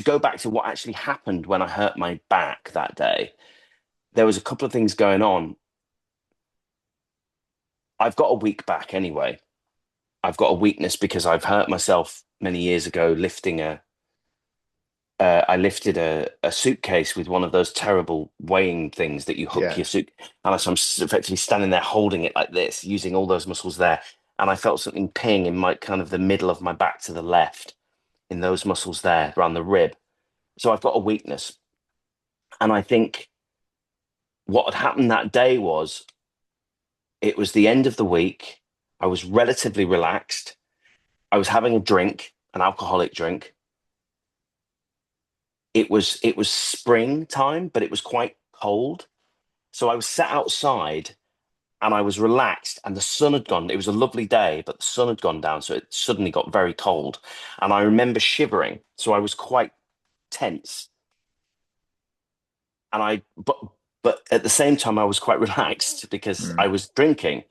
to go back to what actually happened when I hurt my back that day, there was a couple of things going on. I've got a weak back anyway. I've got a weakness because I've hurt myself many years ago lifting I lifted a suitcase with one of those terrible weighing things that you hook Yeah. your suit. And so I'm effectively standing there holding it like this, using all those muscles there. And I felt something ping in my kind of the middle of my back to the left, in those muscles there around the rib. So I've got a weakness. And I think what had happened that day was it was the end of the week. I was relatively relaxed. I was having a drink, an alcoholic drink. It was springtime, but it was quite cold. So I was sat outside and I was relaxed, and the sun had gone. It was a lovely day, but the sun had gone down, so it suddenly got very cold. And I remember shivering, so I was quite tense. And but at the same time, I was quite relaxed because I Mm. was drinking.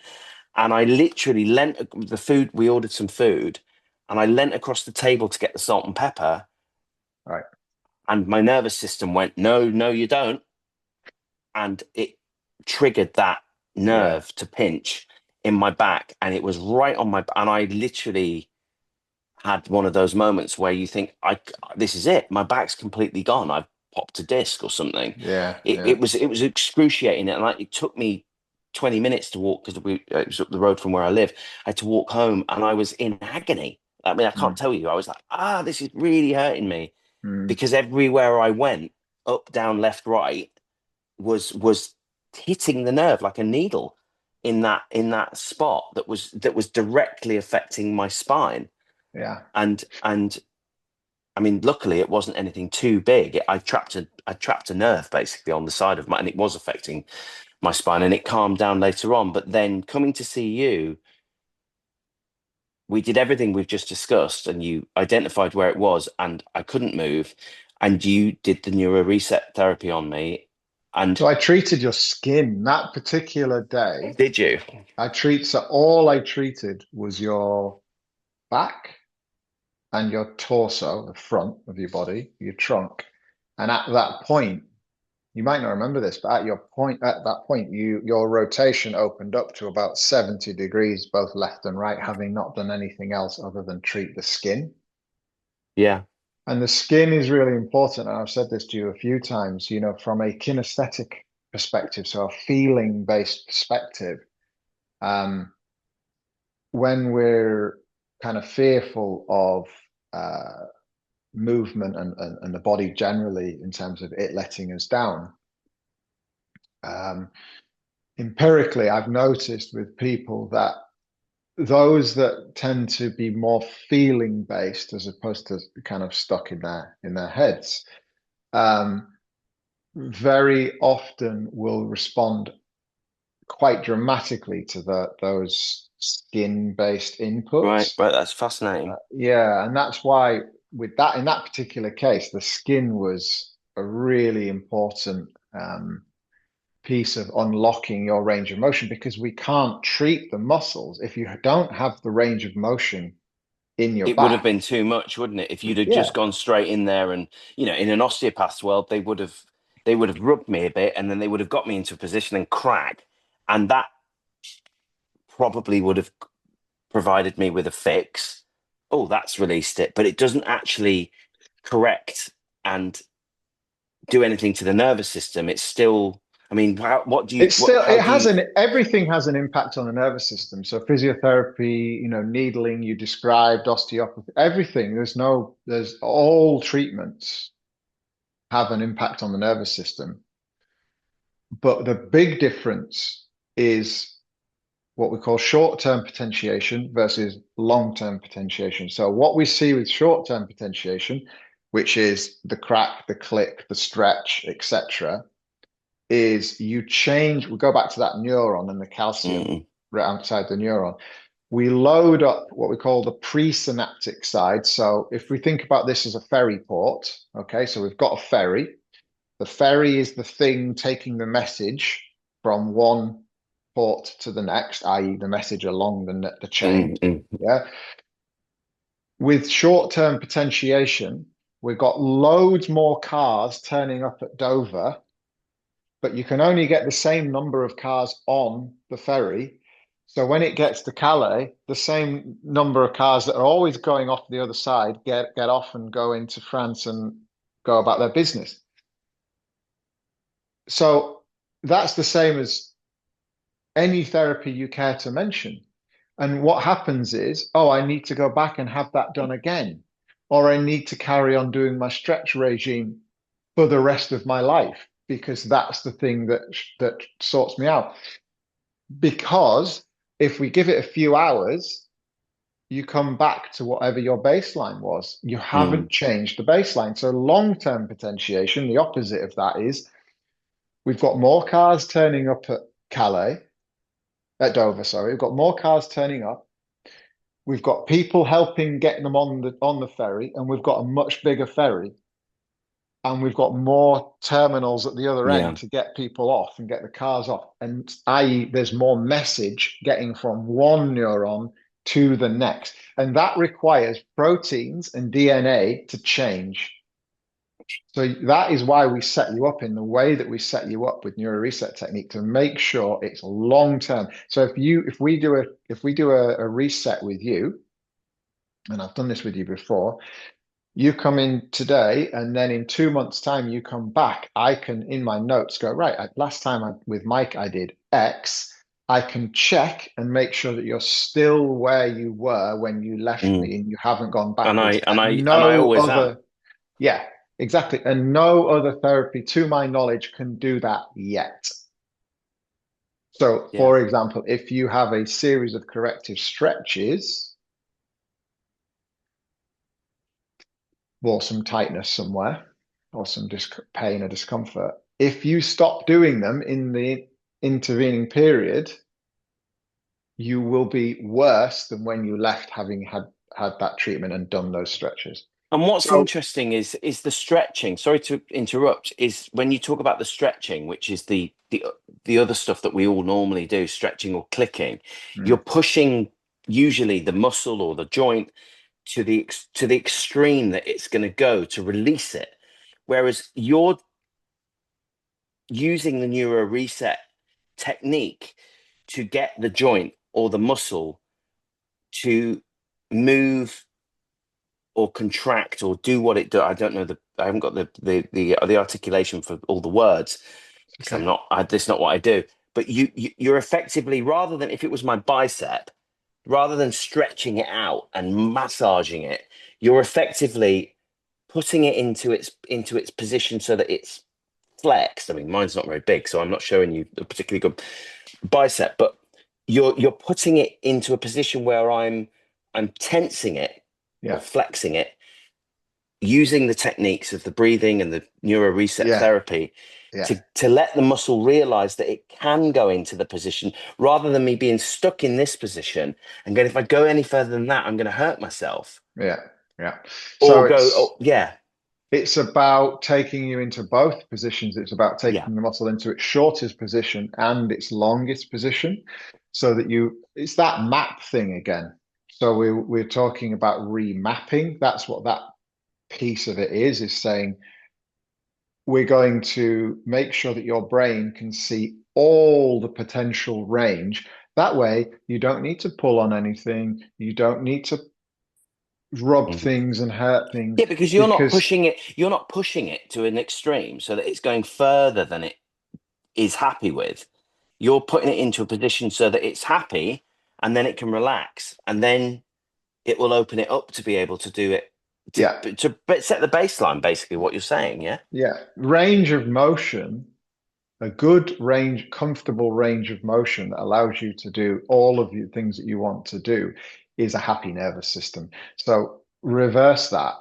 And I literally leant the food. We ordered some food, and I leant across the table to get the salt and pepper. Right. And my nervous system went, "No, no, you don't," and it triggered that Yeah. nerve to pinch in my back, and it was right on my. And I literally had one of those moments where you think, this is it. My back's completely gone. I've popped a disc or something." Yeah. It, Yeah. it was excruciating, and it took me 20 minutes to walk because it was up the road from where I live. I had to walk home, and I was in agony. I mean, I can't Mm. tell you. I was like, this is really hurting me Mm. because everywhere I went, up, down, left, right, was hitting the nerve like a needle in that spot that was directly affecting my spine. Yeah. And I mean, luckily it wasn't anything too big. I trapped a nerve basically on the side of my, and it was affecting my spine, and it calmed down later on. But then coming to see you, we did everything we've just discussed, and you identified where it was, and I couldn't move, and you did the neuro reset therapy on me. And So I treated your skin that particular day. did you? So all I treated was your back and your torso, the front of your body, your trunk. And at that point, you might not remember this, but at that point, your rotation opened up to about 70 degrees, both left and right, having not done anything else other than treat the skin. Yeah. And the skin is really important. And I've said this to you a few times, from a kinesthetic perspective, so a feeling-based perspective, um, when we're kind of fearful of movement and the body generally in terms of it letting us down, um, empirically, I've noticed with people that those that tend to be more feeling based as opposed to kind of stuck in their heads, um, very often will respond quite dramatically to those skin based Right, inputs. right. That's fascinating. Yeah, and that's why with that in that particular case, the skin was a really important piece of unlocking your range of motion because we can't treat the muscles if you don't have the range of motion in your It would have back. been too much, wouldn't it? If you'd have just Yeah. gone straight in there and, in an osteopath's world, they would have rubbed me a bit and then they would have got me into a position and crack. And that probably would have provided me with a fix. Oh, that's released it. But it doesn't actually correct and do anything to the nervous system. It's still, I mean, It's still, how do you, everything has an impact on the nervous system. So physiotherapy, needling, you described osteopathy, everything. There's all treatments have an impact on the nervous system. But the big difference is what we call short-term potentiation versus long-term potentiation. So what we see with short-term potentiation, which is the crack, the click, the stretch, etc., is we go back to that neuron and the calcium Mm, right outside the neuron. We load up what we call the presynaptic side. So if we think about this as a ferry port, okay, so we've got a ferry. The ferry is the thing taking the message from one port to the next, i.e., the message along the chain. mm, mm. Yeah. With short term potentiation, We've got loads more cars turning up at Dover, but you can only get the same number of cars on the ferry. So when it gets to Calais, the same number of cars that are always going off the other side get off and go into France and go about their business. So that's the same as any therapy you care to mention. And what happens is, oh, I need to go back and have that done again, or I need to carry on doing my stretch regime for the rest of my life because that's the thing that sorts me out. Because if we give it a few hours, you come back to whatever your baseline was. You Mm. haven't changed the baseline. So long-term potentiation, the opposite of that is we've got more cars turning up at Calais, at Dover, sorry. We've got more cars turning up. We've got people helping get them on the ferry, and we've got a much bigger ferry, and we've got more terminals at the other end Yeah. to get people off and get the cars off. And i.e., there's more message getting from one neuron to the next. And that requires proteins and DNA to change. So that is why we set you up in the way that we set you up with neuro reset technique to make sure it's long term. So if we do a reset with you, and I've done this with you before, you come in today, and then in 2 months' time, you come back. I can, in my notes, go, right, last time with Mike, I did X. I can check and make sure that you're still where you were when you left Mm. me and you haven't gone And I backwards. and And I and I no always am. other, yeah, exactly. And no other therapy, to my knowledge, can do that yet. So, Yeah. for example, if you have a series of corrective stretches or some tightness somewhere or some pain or discomfort, if you stop doing them in the intervening period, you will be worse than when you left having had that treatment and done those stretches. And what's So, interesting is the stretching. Sorry to interrupt. Is when you talk about the stretching, which is the other stuff that we all normally do, stretching or clicking, you're mm, pushing usually the muscle or the joint to the extreme that it's going to go to release it. Whereas you're using the neuro reset technique to get the joint or the muscle to move or contract or do what it do. I don't know I haven't got the articulation for all the words because okay. that's not what I do. But you're effectively, rather than, if it was my bicep, rather than stretching it out and massaging it, you're effectively putting it into its position so that it's flexed. I mean, mine's not very big, so I'm not showing you a particularly good bicep, but you're putting it into a position where I'm tensing it or Yeah. flexing it using the techniques of the breathing and the neuro reset Yeah. therapy Yeah. to let the muscle realize that it can go into the position rather than me being stuck in this position and going, if I go any further than that, I'm going to hurt myself. Yeah. Yeah. So Or go, it's oh, yeah, it's about taking you into both positions. It's about yeah. taking the muscle into its shortest position and its longest position so that it's that map thing again. So we're talking about remapping. That's what that piece of it is saying we're going to make sure that your brain can see all the potential range. That way, you don't need to pull on anything. You don't need to rub Mhm. things and hurt things Yeah, because because, you're not pushing it to an extreme so that it's going further than it is happy with. You're putting it into a position so that it's happy and then it can relax and then it will open it up to be able to do it yeah, to set the baseline, basically what you're saying. Yeah. yeah, range of motion, a good range, comfortable range of motion that allows you to do all of the things that you want to do is a happy nervous system. So reverse that.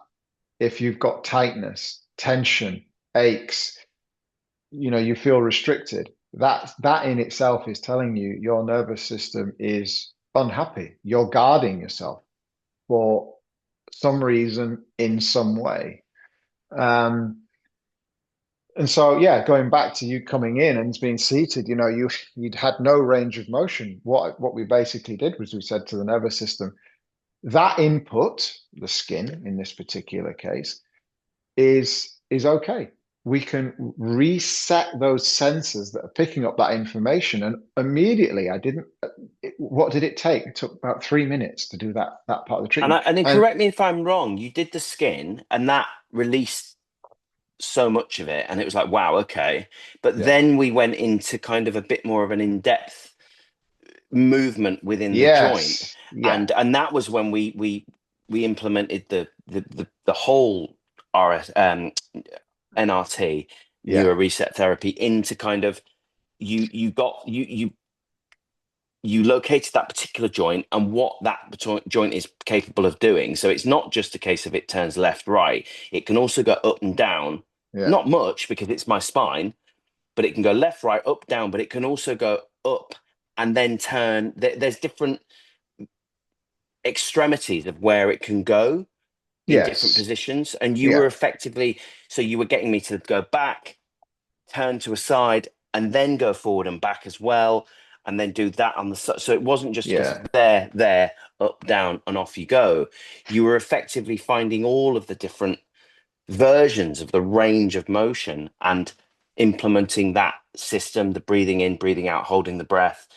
If you've got tightness, tension, aches, you feel restricted. That in itself is telling you your nervous system is unhappy. You're guarding yourself for some reason in some way. Um, and so, yeah, going back to you coming in and being seated, you'd had no range of motion. What we basically did was we said to the nervous system, that input, the skin in this particular case, is okay. We can reset those sensors that are picking up that information. And immediately, I didn't. What did it take? It took about 3 minutes to do that part of the And treatment. and then And correct me if I'm wrong, you did the skin and that released so much of it, and it was like, wow, okay. But yeah, then we went into kind of a bit more of an in-depth movement within the joint, yes, yeah, and that was when we implemented the whole RS NRT, yeah, neuro reset therapy, into kind of you located that particular joint and what that joint is capable of doing. So it's not just a case of it turns left, right. It can also go up and down. yeah, Not much because it's my spine, but it can go left, right, up, down. But it can also go up and then turn. There's different extremities of where it can go in different yes, positions. And you were yeah, effectively, so you were getting me to go back, turn to a side, and then go forward and back as well, and then do that on the side. So it wasn't just a case of yeah, there, up, down, and off you go. You were effectively finding all of the different versions of the range of motion and implementing that system, the breathing in, breathing out, holding the breath,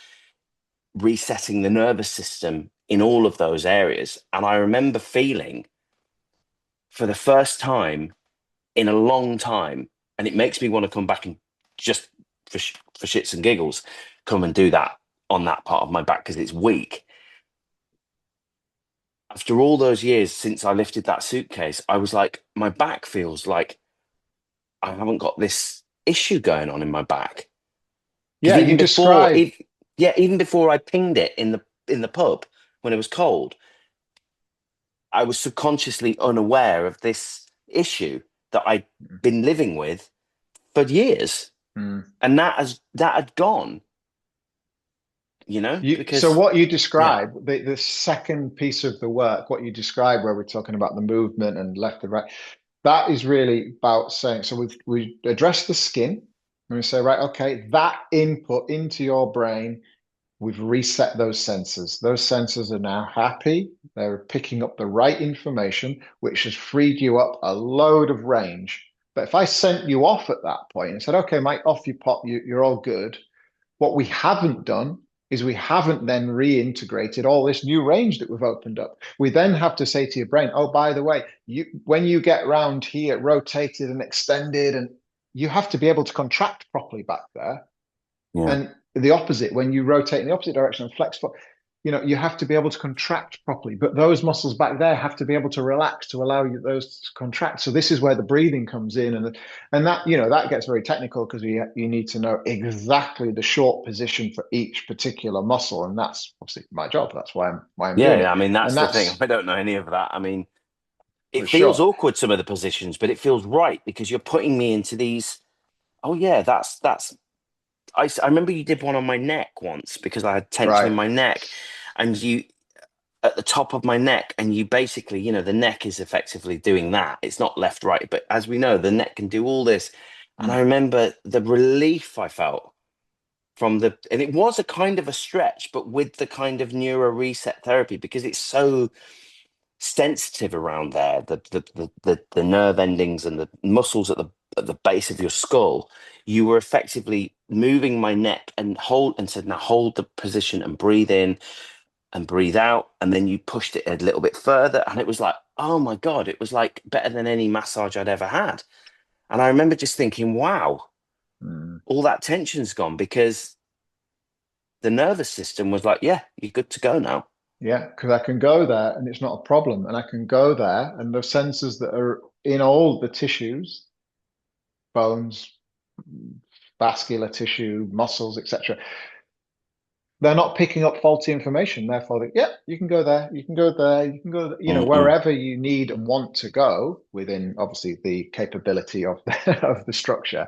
resetting the nervous system in all of those areas. And I remember feeling for the first time in a long time, and it makes me want to come back and just for shits and giggles, come and do that on that part of my back because it's weak. After all those years since I lifted that suitcase, I was like, my back feels like I haven't got this issue going on in my back. Because yeah. You describe, even before I pinged it in the pub when it was cold, I was subconsciously unaware of this issue that I'd been living with for years. mm. And that had gone, So because what you yeah, describe, the second piece of the work, what you describe where we're talking about the movement and left and right, that is really about saying, so we address the skin and we say, right, okay, that input into your brain, we've reset those sensors. Those sensors are now happy. They're picking up the right information, which has freed you up a load of range. But if I sent you off at that point and said, okay, Mike, off you pop, you're all good. What we haven't done is we haven't then reintegrated all this new range that we've opened up. We then have to say to your brain, oh, by the way, when you get round here, rotated and extended, and you have to be able to contract properly back there. yeah, And the opposite, when you rotate in the opposite direction and flex, you have to be able to contract properly. But those muscles back there have to be able to relax to allow you those to contract. So this is where the breathing comes in, and that that gets very technical because you need to know exactly the short position for each particular muscle, and that's obviously my job. That's why I'm yeah, doing yeah. it, I mean, and that's the thing. that's I don't know any of that. I mean, for it feels sure. awkward, some of the positions, but it feels right because you're putting me into these. Oh yeah, that's. I remember you did one on my neck once because I had tension in Right. my neck, and you at the top of my neck, and you basically, the neck is effectively doing that. It's not left, right, but as we know, the neck can do all this. And I Mm. remember the relief I felt and it was a kind of a stretch, but with the kind of neuro reset therapy because it's so sensitive around there, the nerve endings and the muscles at the base of your skull. You were effectively moving my neck and said, now hold the position and breathe in and breathe out. And then you pushed it a little bit further. And it was like, oh my God, it was like better than any massage I'd ever had. And I remember just thinking, wow, Mm. all that tension's gone because the nervous system was like, yeah, you're good to go now. Yeah, because I can go there and it's not a problem. And I can go there and the sensors that are in all the tissues, bones, vascular tissue, muscles, etc., they're not picking up faulty information. Therefore, yeah, you can go there, you can go there, you can go, Mm-mm. wherever you need and want to go within obviously the capability of of the structure.